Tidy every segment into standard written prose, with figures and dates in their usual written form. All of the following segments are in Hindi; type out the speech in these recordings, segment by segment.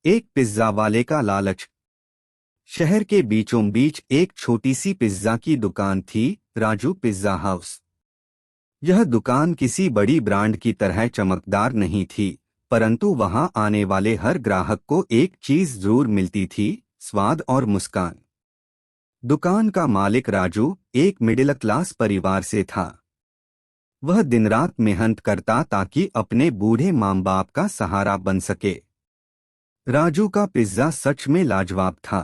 एक पिज्जा वाले का लालच। शहर के बीचों बीच एक छोटी सी पिज्जा की दुकान थी, राजू पिज्जा हाउस। यह दुकान किसी बड़ी ब्रांड की तरह चमकदार नहीं थी, परंतु वहां आने वाले हर ग्राहक को एक चीज जरूर मिलती थी, स्वाद और मुस्कान। दुकान का मालिक राजू एक मिडिल क्लास परिवार से था। वह दिन रात मेहनत करता ताकि अपने बूढ़े माँ बाप का सहारा बन सके। राजू का पिज्जा सच में लाजवाब था।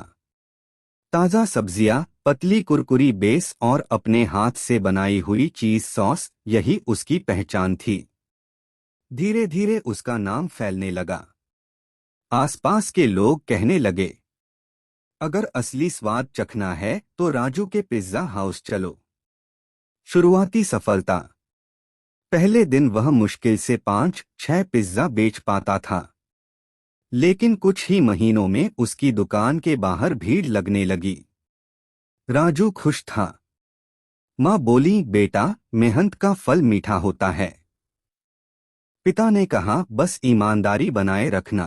ताज़ा सब्जियां, पतली कुरकुरी बेस और अपने हाथ से बनाई हुई चीज सॉस, यही उसकी पहचान थी। धीरे धीरे उसका नाम फैलने लगा। आसपास के लोग कहने लगे, अगर असली स्वाद चखना है तो राजू के पिज्जा हाउस चलो। शुरुआती सफलता। पहले दिन वह मुश्किल से 5-6 पिज्जा बेच पाता था, लेकिन कुछ ही महीनों में उसकी दुकान के बाहर भीड़ लगने लगी। राजू खुश था। माँ बोली, बेटा, मेहनत का फल मीठा होता है। पिता ने कहा, बस ईमानदारी बनाए रखना।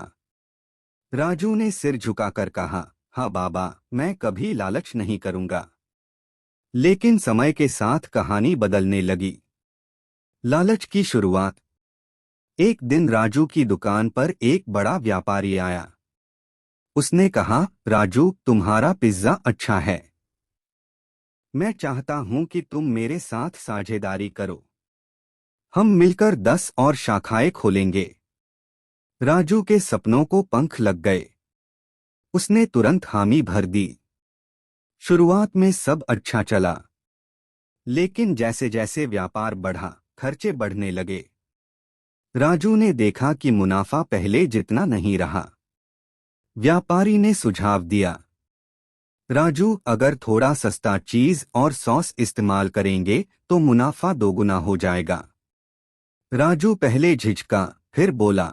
राजू ने सिर झुकाकर कहा, हाँ बाबा, मैं कभी लालच नहीं करूंगा। लेकिन समय के साथ कहानी बदलने लगी। लालच की शुरुआत। एक दिन राजू की दुकान पर एक बड़ा व्यापारी आया। उसने कहा, राजू, तुम्हारा पिज्जा अच्छा है। मैं चाहता हूं कि तुम मेरे साथ साझेदारी करो। हम मिलकर 10 और शाखाएं खोलेंगे। राजू के सपनों को पंख लग गए। उसने तुरंत हामी भर दी। शुरुआत में सब अच्छा चला, लेकिन जैसे जैसे व्यापार बढ़ा, खर्चे बढ़ने लगे। राजू ने देखा कि मुनाफा पहले जितना नहीं रहा। व्यापारी ने सुझाव दिया, राजू, अगर थोड़ा सस्ता चीज और सॉस इस्तेमाल करेंगे तो मुनाफा दोगुना हो जाएगा। राजू पहले झिझका, फिर बोला,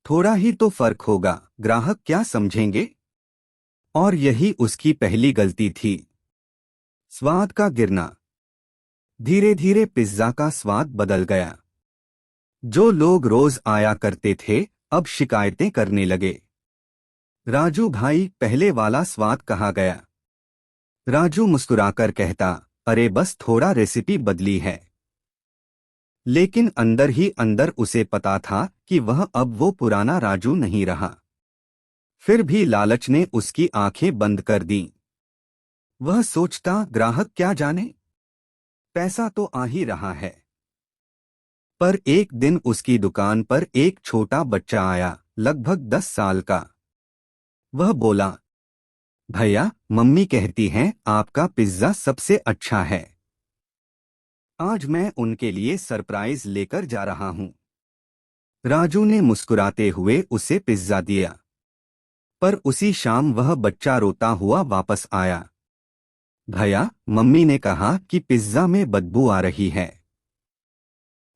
थोड़ा ही तो फर्क होगा, ग्राहक क्या समझेंगे। और यही उसकी पहली गलती थी। स्वाद का गिरना। धीरे धीरे पिज्जा का स्वाद बदल गया। जो लोग रोज आया करते थे, अब शिकायतें करने लगे। राजू भाई, पहले वाला स्वाद कहाँ गया। राजू मुस्कुराकर कहता, अरे बस थोड़ा रेसिपी बदली है। लेकिन अंदर ही अंदर उसे पता था कि वह अब वो पुराना राजू नहीं रहा। फिर भी लालच ने उसकी आंखें बंद कर दीं। वह सोचता, ग्राहक क्या जाने, पैसा तो आ ही रहा है। पर एक दिन उसकी दुकान पर एक छोटा बच्चा आया, लगभग 10 साल का। वह बोला, भैया, मम्मी कहती हैं आपका पिज्जा सबसे अच्छा है। आज मैं उनके लिए सरप्राइज लेकर जा रहा हूं। राजू ने मुस्कुराते हुए उसे पिज्जा दिया। पर उसी शाम वह बच्चा रोता हुआ वापस आया। भैया, मम्मी ने कहा कि पिज्जा में बदबू आ रही है।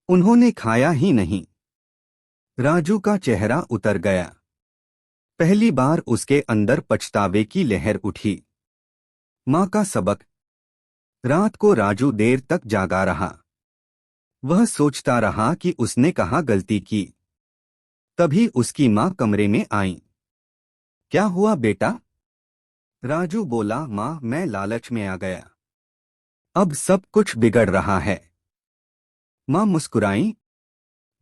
उन्होंने खाया ही नहीं। राजू का चेहरा उतर गया। पहली बार उसके अंदर पछतावे की लहर उठी। माँ का सबक। रात को राजू देर तक जागा रहा। वह सोचता रहा कि उसने कहाँ गलती की। तभी उसकी माँ कमरे में आई। क्या हुआ बेटा। राजू बोला, माँ, मैं लालच में आ गया। अब सब कुछ बिगड़ रहा है। माँ मुस्कुराई,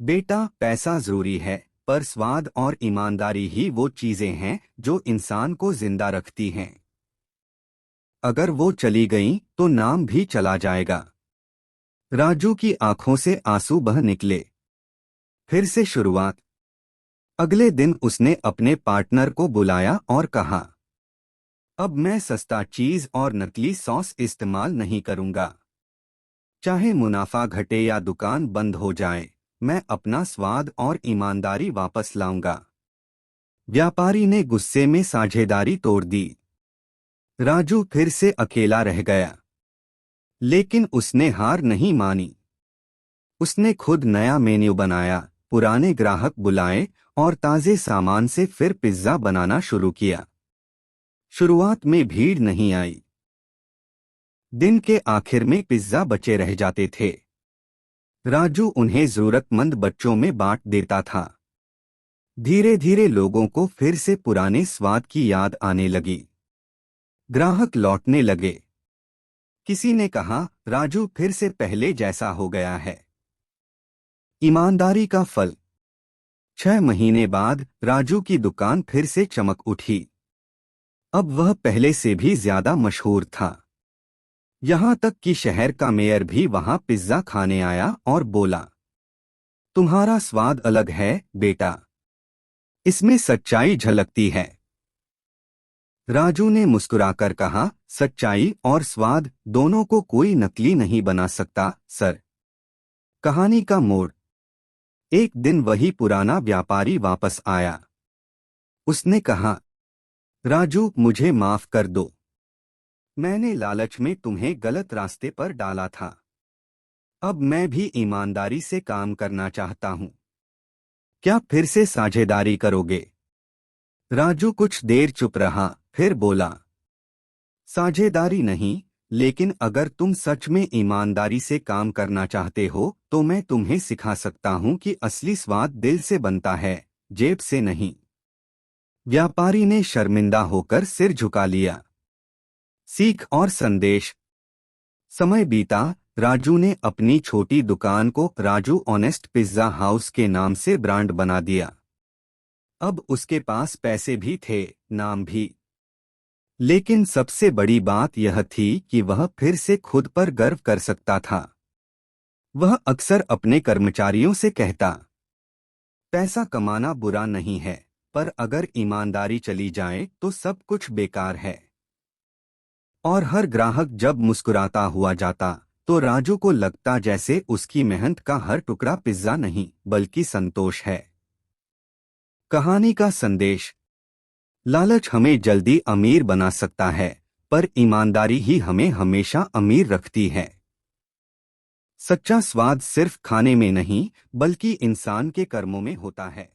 बेटा, पैसा जरूरी है, पर स्वाद और ईमानदारी ही वो चीजें हैं जो इंसान को जिंदा रखती हैं। अगर वो चली गईं तो नाम भी चला जाएगा। राजू की आंखों से आंसू बह निकले। फिर से शुरुआत। अगले दिन उसने अपने पार्टनर को बुलाया और कहा, अब मैं सस्ता चीज और नकली सॉस इस्तेमाल नहीं करूंगा। चाहे मुनाफा घटे या दुकान बंद हो जाए, मैं अपना स्वाद और ईमानदारी वापस लाऊंगा। व्यापारी ने गुस्से में साझेदारी तोड़ दी। राजू फिर से अकेला रह गया। लेकिन उसने हार नहीं मानी। उसने खुद नया मेन्यू बनाया, पुराने ग्राहक बुलाए और ताजे सामान से फिर पिज्जा बनाना शुरू किया। शुरुआत में भीड़ नहीं आई। दिन के आखिर में पिज्जा बचे रह जाते थे। राजू उन्हें जरूरतमंद बच्चों में बांट देता था। धीरे धीरे लोगों को फिर से पुराने स्वाद की याद आने लगी। ग्राहक लौटने लगे। किसी ने कहा, राजू फिर से पहले जैसा हो गया है। ईमानदारी का फल। 6 महीने बाद राजू की दुकान फिर से चमक उठी। अब वह पहले से भी ज्यादा मशहूर था। यहां तक कि शहर का मेयर भी वहां पिज्जा खाने आया और बोला, तुम्हारा स्वाद अलग है बेटा, इसमें सच्चाई झलकती है। राजू ने मुस्कुराकर कहा, सच्चाई और स्वाद दोनों को कोई नकली नहीं बना सकता सर। कहानी का मोड़। एक दिन वही पुराना व्यापारी वापस आया। उसने कहा, राजू मुझे माफ कर दो, मैंने लालच में तुम्हें गलत रास्ते पर डाला था। अब मैं भी ईमानदारी से काम करना चाहता हूं। क्या फिर से साझेदारी करोगे? राजू कुछ देर चुप रहा, फिर बोला, साझेदारी नहीं, लेकिन अगर तुम सच में ईमानदारी से काम करना चाहते हो तो मैं तुम्हें सिखा सकता हूं कि असली स्वाद दिल से बनता है, जेब से नहीं। व्यापारी ने शर्मिंदा होकर सिर झुका लिया। सीख और संदेश। समय बीता। राजू ने अपनी छोटी दुकान को राजू ऑनेस्ट पिज्जा हाउस के नाम से ब्रांड बना दिया। अब उसके पास पैसे भी थे, नाम भी। लेकिन सबसे बड़ी बात यह थी कि वह फिर से खुद पर गर्व कर सकता था। वह अक्सर अपने कर्मचारियों से कहता, पैसा कमाना बुरा नहीं है, पर अगर ईमानदारी चली जाए तो सब कुछ बेकार है। और हर ग्राहक जब मुस्कुराता हुआ जाता तो राजू को लगता जैसे उसकी मेहनत का हर टुकड़ा पिज्जा नहीं बल्कि संतोष है। कहानी का संदेश। लालच हमें जल्दी अमीर बना सकता है, पर ईमानदारी ही हमें हमेशा अमीर रखती है। सच्चा स्वाद सिर्फ खाने में नहीं बल्कि इंसान के कर्मों में होता है।